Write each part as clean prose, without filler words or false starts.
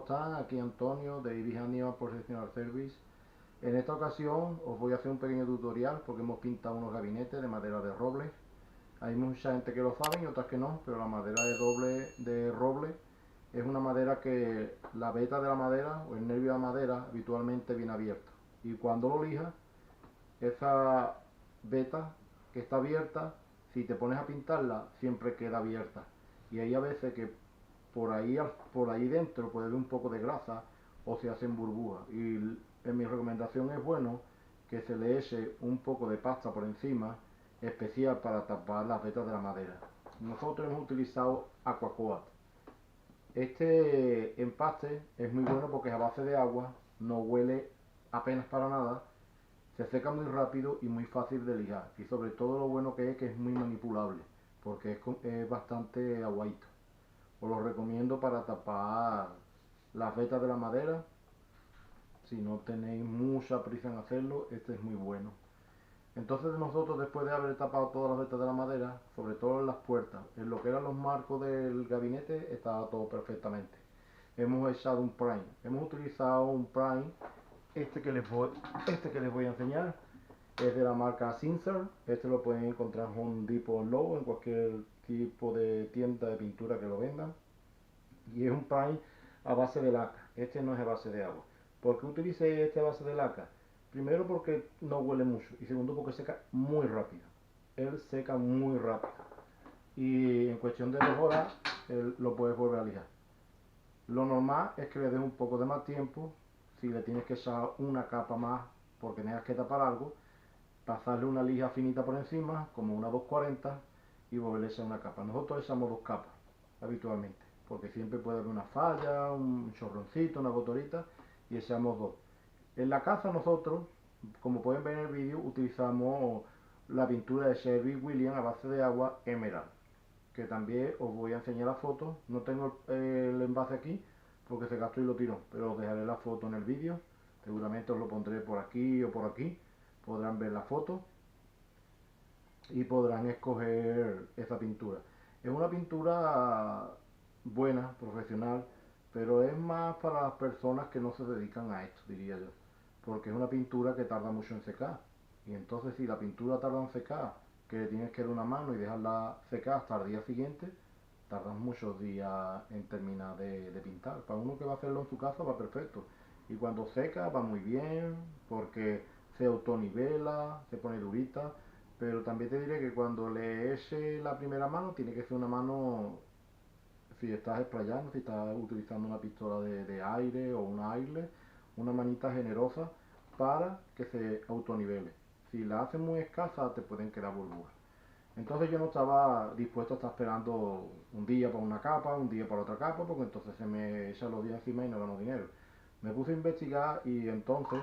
están? Aquí Antonio de Ibis Animal Professional Service. En esta ocasión os voy a hacer un pequeño tutorial porque hemos pintado unos gabinetes de madera de roble. Hay mucha gente que lo sabe y otras que no, pero la madera de roble es una madera que la veta de la madera o el nervio de la madera habitualmente viene abierto. Y cuando lo lijas, esa veta que está abierta, si te pones a pintarla, siempre queda abierta. Y hay a veces que por ahí dentro puede haber un poco de grasa o se hacen burbujas. Y en mi recomendación es bueno que se le eche un poco de pasta por encima, especial para tapar las vetas de la madera. Nosotros hemos utilizado Aquacoat. Este empaste es muy bueno porque es a base de agua, no huele apenas para nada, se seca muy rápido y muy fácil de lijar. Y sobre todo lo bueno que es muy manipulable, porque es bastante aguadito. Os lo recomiendo para tapar las vetas de la madera. Si no tenéis mucha prisa en hacerlo, este es muy bueno. Entonces nosotros, después de haber tapado todas las vetas de la madera, sobre todo en las puertas, en lo que eran los marcos del gabinete, estaba todo perfectamente. Hemos echado un prime. Hemos utilizado un prime, este que les voy a enseñar, es de la marca Sinsel. Este lo pueden encontrar en Home Depot o Lowe's, en cualquier tipo de tienda de pintura que lo vendan. Y es un prime a base de laca. Este no es a base de agua. ¿Por qué utilicé este a base de laca? Primero porque no huele mucho y segundo porque seca muy rápido. Él seca muy rápido y en cuestión de 2 horas él lo puedes volver a lijar. Lo normal es que le des un poco de más tiempo. Si le tienes que echar una capa más porque tengas que tapar algo, pasarle una lija finita por encima, como una 240, y volverle a echar una capa. Nosotros echamos 2 capas habitualmente, porque siempre puede haber una falla, un chorroncito, una gotorita, y echamos 2. En la casa nosotros, como pueden ver en el vídeo, utilizamos la pintura de Sherwin Williams a base de agua Emerald, que también os voy a enseñar la foto. No tengo el envase aquí porque se gastó y lo tiró, pero os dejaré la foto en el vídeo. Seguramente os lo pondré por aquí o por aquí. Podrán ver la foto y podrán escoger esa pintura. Es una pintura buena, profesional, pero es más para las personas que no se dedican a esto, diría yo, porque es una pintura que tarda mucho en secar. Y entonces si la pintura tarda en secar, que le tienes que dar una mano y dejarla secar hasta el día siguiente, tardas muchos días en terminar de pintar. Para uno que va a hacerlo en su casa va perfecto. Y cuando seca va muy bien, porque se autonivela, se pone durita. Pero también te diré que cuando le eche la primera mano, tiene que ser una mano, si estás sprayando, si estás utilizando una pistola de aire o una aire, una manita generosa para que se autonivele. Si la haces muy escasa, te pueden quedar burbujas. Entonces yo no estaba dispuesto a estar esperando un día para una capa, un día para otra capa, porque entonces se me echan los días encima y no gano dinero. Me puse a investigar y entonces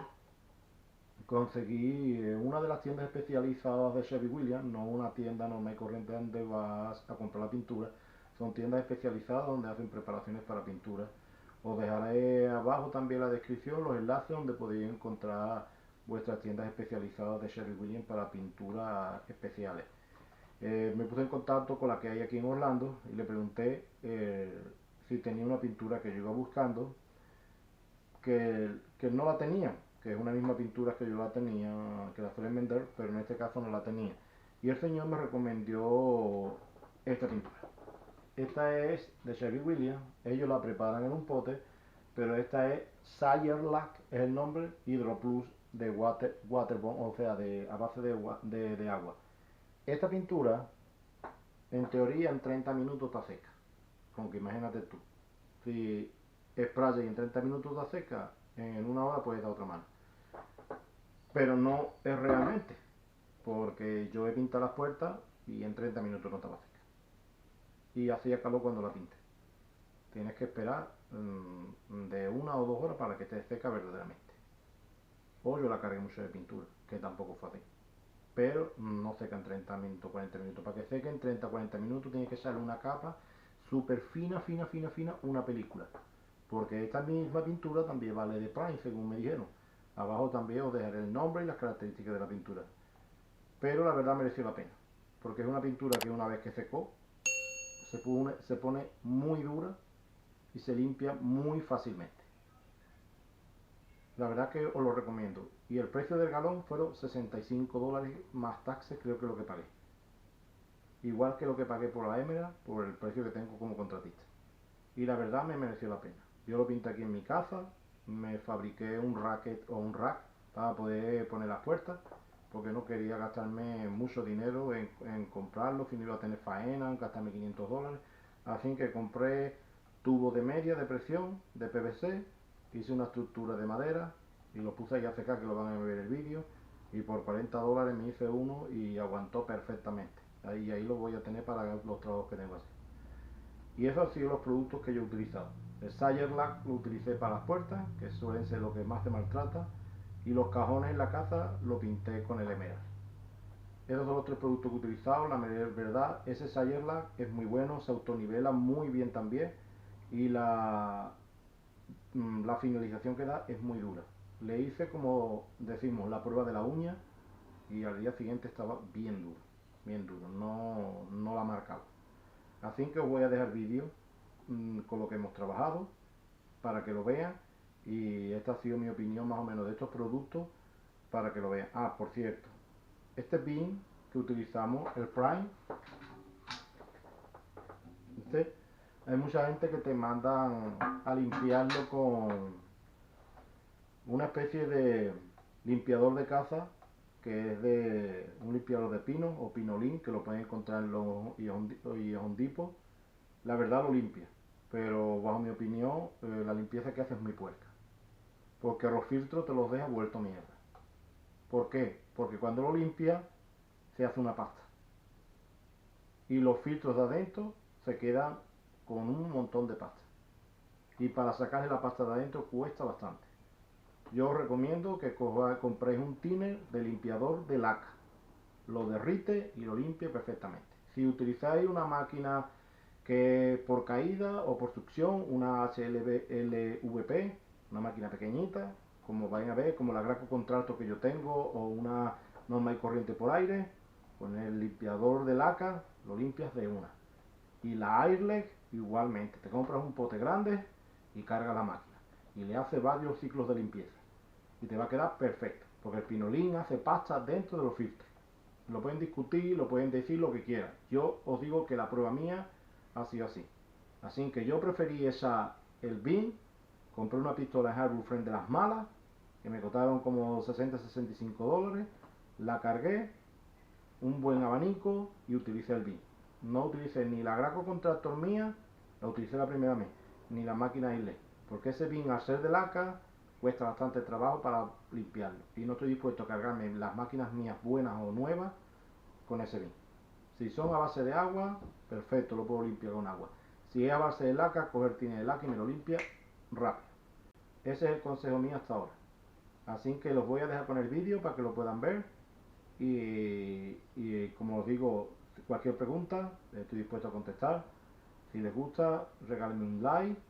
conseguí una de las tiendas especializadas de Sherwin Williams, no una tienda normal y corriente donde vas a comprar la pintura, son tiendas especializadas donde hacen preparaciones para pintura. Os dejaré abajo también la descripción, los enlaces donde podéis encontrar vuestras tiendas especializadas de Sherwin Williams para pinturas especiales. Me puse en contacto con la que hay aquí en Orlando y le pregunté si tenía una pintura que yo iba buscando, que no la tenía, que es una misma pintura que yo la tenía, que la suelen vender, pero en este caso no la tenía. Y el señor me recomendó esta pintura. Esta es de Sherwin Williams, ellos la preparan en un pote, pero esta es Sayer Lac, es el nombre, Hydro Plus de Waterbond, o sea, a base de agua. Esta pintura, en teoría, en 30 minutos está seca. Aunque imagínate tú, si spray y en 30 minutos está seca, en 1 hora puedes dar otra mano. Pero no es realmente, porque yo he pintado las puertas y en 30 minutos no estaba seca. Y hacía calor cuando la pinté. Tienes que esperar de 1 o 2 horas para que esté seca verdaderamente. O yo la cargué mucho de pintura, que tampoco fue así. Pero no seca en 30 minutos, 40 minutos. Para que seque en 30, 40 minutos tienes que echarle una capa súper fina, una película. Porque esta misma pintura también vale de Prime, según me dijeron. Abajo también os dejaré el nombre y las características de la pintura. Pero la verdad mereció la pena. Porque es una pintura que una vez que secó, se pone muy dura y se limpia muy fácilmente. La verdad que os lo recomiendo. Y el precio del galón fueron $65 más taxes, creo que es lo que pagué. Igual que lo que pagué por la Emerald, por el precio que tengo como contratista. Y la verdad me mereció la pena. Yo lo pinté aquí en mi casa, me fabriqué un racket o un rack para poder poner las puertas, porque no quería gastarme mucho dinero en comprarlo, si no iba a tener faena, en gastarme $500. Así que compré tubos de media de presión de PVC, hice una estructura de madera y lo puse ahí a secar, que lo van a ver el vídeo, y por $40 me hice uno y aguantó perfectamente. Ahí lo voy a tener para los trabajos que tengo así. Y esos han sido los productos que yo he utilizado. El Sayerlac lo utilicé para las puertas, que suelen ser lo que más te maltrata, y los cajones en la casa lo pinté con el Emerald. Esos son los tres productos que he utilizado. La verdad, ese Sayerlac es muy bueno, se autonivela muy bien también, y la finalización que da es muy dura. Le hice, como decimos, la prueba de la uña, y al día siguiente estaba bien duro, no la marcaba. Así que os voy a dejar vídeo con lo que hemos trabajado para que lo vean, y esta ha sido mi opinión más o menos de estos productos para que lo vean. Ah, por cierto, este bin que utilizamos, el Prime, este, hay mucha gente que te mandan a limpiarlo con una especie de limpiador de casa, que es de un limpiador de pino o pinolín, que lo pueden encontrar en los Home Depot. La verdad lo limpia, pero bajo mi opinión la limpieza que hace es muy puerca, porque los filtros te los deja vuelto mierda. ¿Por qué? Porque cuando lo limpia se hace una pasta y los filtros de adentro se quedan con un montón de pasta, y para sacarle la pasta de adentro cuesta bastante. Yo os recomiendo que compréis un thinner de limpiador de laca, lo derrite y lo limpie perfectamente. Si utilizáis una máquina que por caída o por succión, una HLVP, una máquina pequeñita, como vais a ver, como la Graco Contralto que yo tengo, o una normal y corriente por aire, con el limpiador de laca lo limpias de una. Y la Airleg igualmente, te compras un pote grande y cargas la máquina y le hace varios ciclos de limpieza y te va a quedar perfecto, porque el pinolín hace pasta dentro de los filtros. Lo pueden discutir, lo pueden decir lo que quieran. Yo os digo que la prueba mía ha sido así. Así que yo preferí el bin. Compré una pistola Harbor Friend de las malas, que me costaron como $60-65. La cargué, un buen abanico, y utilicé el bin. No utilicé ni la Graco Contractor mía, la utilicé la primera vez, ni la máquina Isle, porque ese bin, al ser de laca, cuesta bastante trabajo para limpiarlo, y no estoy dispuesto a cargarme las máquinas mías buenas o nuevas con ese bin. Si son a base de agua, perfecto, lo puedo limpiar con agua. Si es a base de laca, coger tiner de laca y me lo limpia rápido. Ese es el consejo mío hasta ahora. Así que los voy a dejar con el vídeo para que lo puedan ver. Y como os digo, cualquier pregunta estoy dispuesto a contestar. Si les gusta, regálenme un like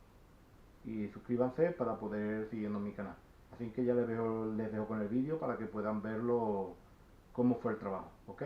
y suscríbanse para poder siguiendo mi canal. Así que ya les dejo con el vídeo para que puedan verlo cómo fue el trabajo, ¿ok?